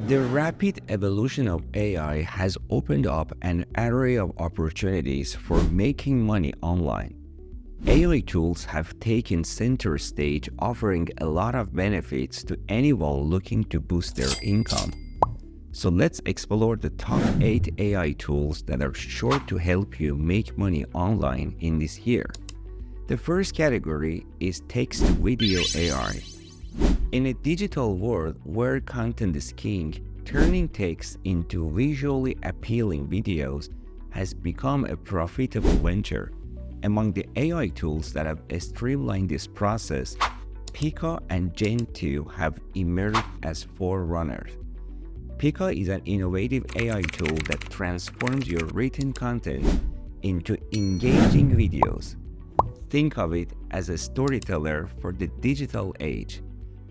The rapid evolution of AI has opened up an array of opportunities for making money online. AI tools have taken center stage, offering a lot of benefits to anyone looking to boost their income. So let's explore the top 8 AI tools that are sure to help you make money online in this year. The first category is text-to-video AI. In a digital world where content is king, turning text into visually appealing videos has become a profitable venture. Among the AI tools that have streamlined this process, Pika and Gen 2 have emerged as forerunners. Pika is an innovative AI tool that transforms your written content into engaging videos. Think of it as a storyteller for the digital age.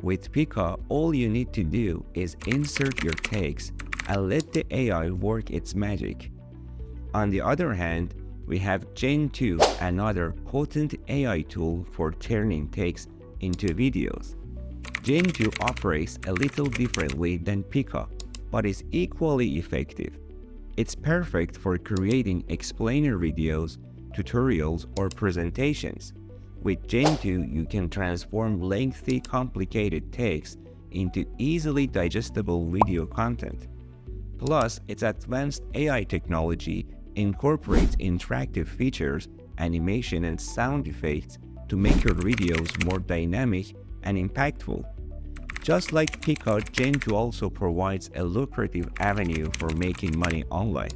With Pika, all you need to do is insert your text and let the AI work its magic. On the other hand, we have Gen 2, another potent AI tool for turning text into videos. Gen 2 operates a little differently than Pika, but is equally effective. It's perfect for creating explainer videos, tutorials, or presentations. With Gen 2, you can transform lengthy, complicated text into easily digestible video content. Plus, its advanced AI technology incorporates interactive features, animation, and sound effects to make your videos more dynamic and impactful. Just like Pika, Gen 2 also provides a lucrative avenue for making money online.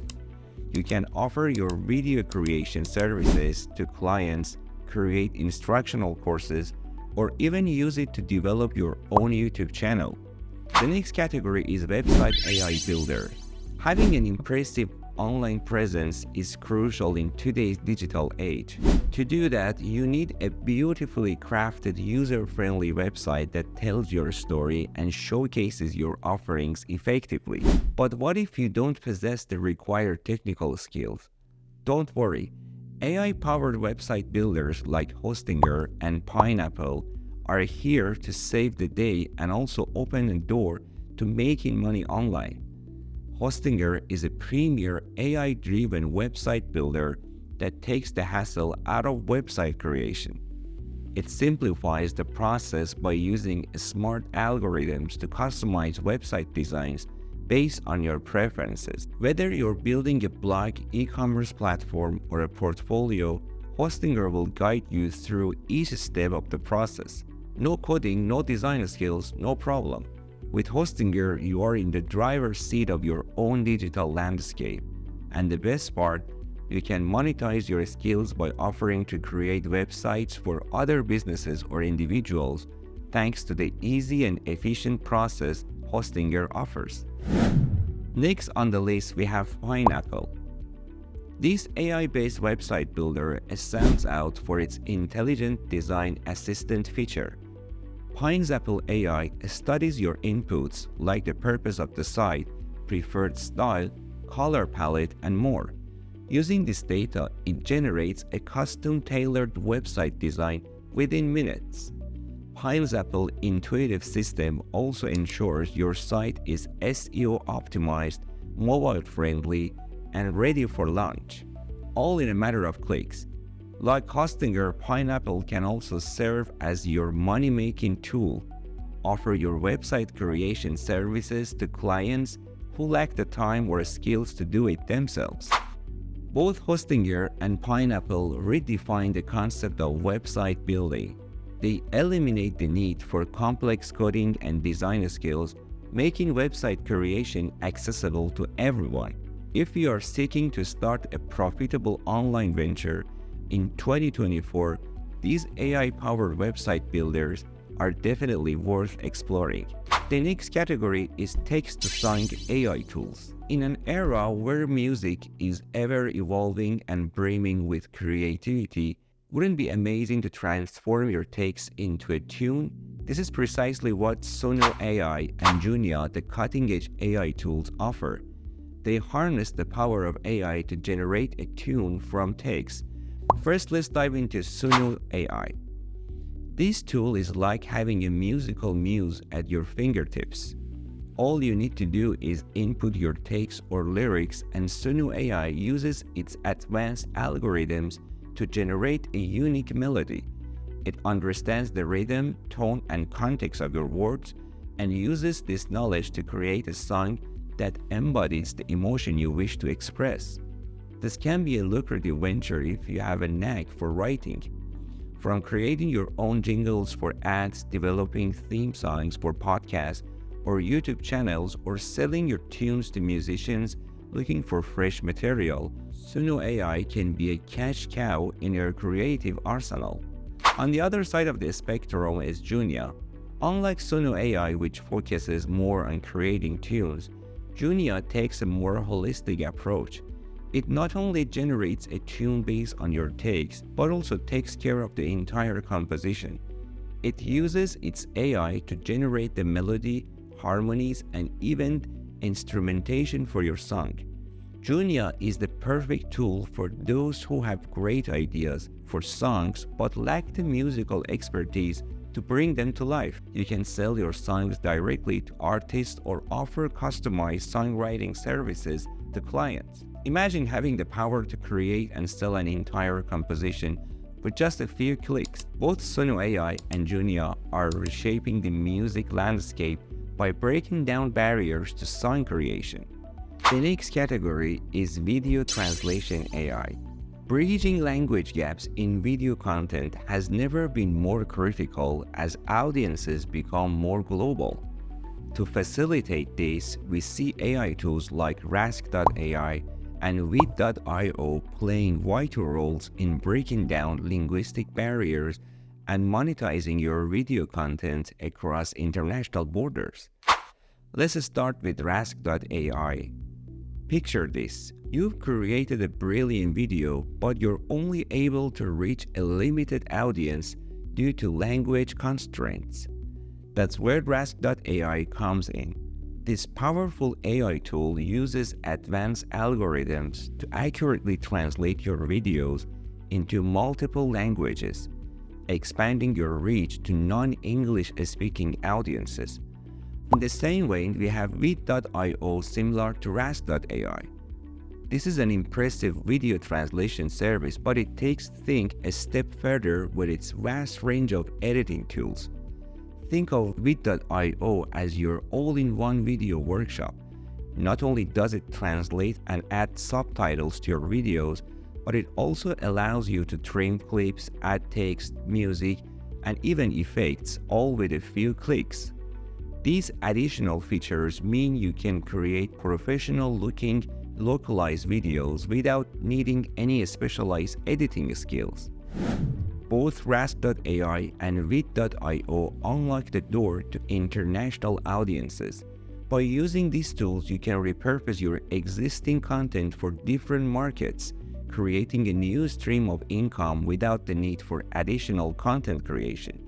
You can offer your video creation services to clients, create instructional courses, or even use it to develop your own YouTube channel. The next category is Website AI Builder. Having an impressive online presence is crucial in today's digital age. To do that, you need a beautifully crafted, user-friendly website that tells your story and showcases your offerings effectively. But what if you don't possess the required technical skills? Don't worry. AI-powered website builders like Hostinger and Pineapple are here to save the day and also open a door to making money online. Hostinger is a premier AI-driven website builder that takes the hassle out of website creation. It simplifies the process by using smart algorithms to customize website designs based on your preferences. Whether you're building a blog, e-commerce platform, or a portfolio, Hostinger will guide you through each step of the process. No coding, no design skills, no problem. With Hostinger, you are in the driver's seat of your own digital landscape. And the best part, you can monetize your skills by offering to create websites for other businesses or individuals, thanks to the easy and efficient process Hostinger offers. Next on the list, we have Pineapple. This AI-based website builder stands out for its intelligent design assistant feature. Pineapple AI studies your inputs like the purpose of the site, preferred style, color palette, and more. Using this data, it generates a custom-tailored website design within minutes. Pineapple intuitive system also ensures your site is SEO optimized, mobile friendly, and ready for launch, all in a matter of clicks. Like Hostinger, Pineapple can also serve as your money-making tool. Offer your website creation services to clients who lack the time or skills to do it themselves. Both Hostinger and Pineapple redefine the concept of website building. They eliminate the need for complex coding and design skills, making website creation accessible to everyone. If you are seeking to start a profitable online venture in 2024, these AI-powered website builders are definitely worth exploring. The next category is text-to-song AI tools. In an era where music is ever evolving and brimming with creativity, wouldn't it be amazing to transform your text into a tune? This is precisely what Suno AI and Junia, the cutting-edge AI tools, offer. They harness the power of AI to generate a tune from text. First, let's dive into Suno AI. This tool is like having a musical muse at your fingertips. All you need to do is input your takes or lyrics, and Sunu AI uses its advanced algorithms to generate a unique melody. It understands the rhythm, tone, and context of your words and uses this knowledge to create a song that embodies the emotion you wish to express. This can be a lucrative venture if you have a knack for writing. From creating your own jingles for ads, developing theme songs for podcasts or YouTube channels, or selling your tunes to musicians looking for fresh material, Sunu AI can be a cash cow in your creative arsenal. On the other side of the spectrum is Junia. Unlike Sunu AI, which focuses more on creating tunes, Junia takes a more holistic approach. It not only generates a tune based on your takes, but also takes care of the entire composition. It uses its AI to generate the melody, harmonies, and even instrumentation for your song. Junia is the perfect tool for those who have great ideas for songs but lack the musical expertise to bring them to life. You can sell your songs directly to artists or offer customized songwriting services to clients. Imagine having the power to create and sell an entire composition with just a few clicks. Both Sunu AI and Junia are reshaping the music landscape by breaking down barriers to song creation. The next category is Video Translation AI. Bridging language gaps in video content has never been more critical as audiences become more global. To facilitate this, we see AI tools like Rask.ai and Vid.io playing vital roles in breaking down linguistic barriers and monetizing your video content across international borders. Let's start with Rask.ai. Picture this. You've created a brilliant video, but you're only able to reach a limited audience due to language constraints. That's where Rask.ai comes in. This powerful AI tool uses advanced algorithms to accurately translate your videos into multiple languages, expanding your reach to non-English speaking audiences. In the same way, we have Vid.io similar to Rask.ai. This is an impressive video translation service, but it takes things a step further with its vast range of editing tools. Think of Vid.io as your all-in-one video workshop. Not only does it translate and add subtitles to your videos, but it also allows you to trim clips, add text, music, and even effects, all with a few clicks. These additional features mean you can create professional-looking, localized videos without needing any specialized editing skills. Both Rask.ai and Vid.io unlock the door to international audiences. By using these tools, you can repurpose your existing content for different markets, creating a new stream of income without the need for additional content creation.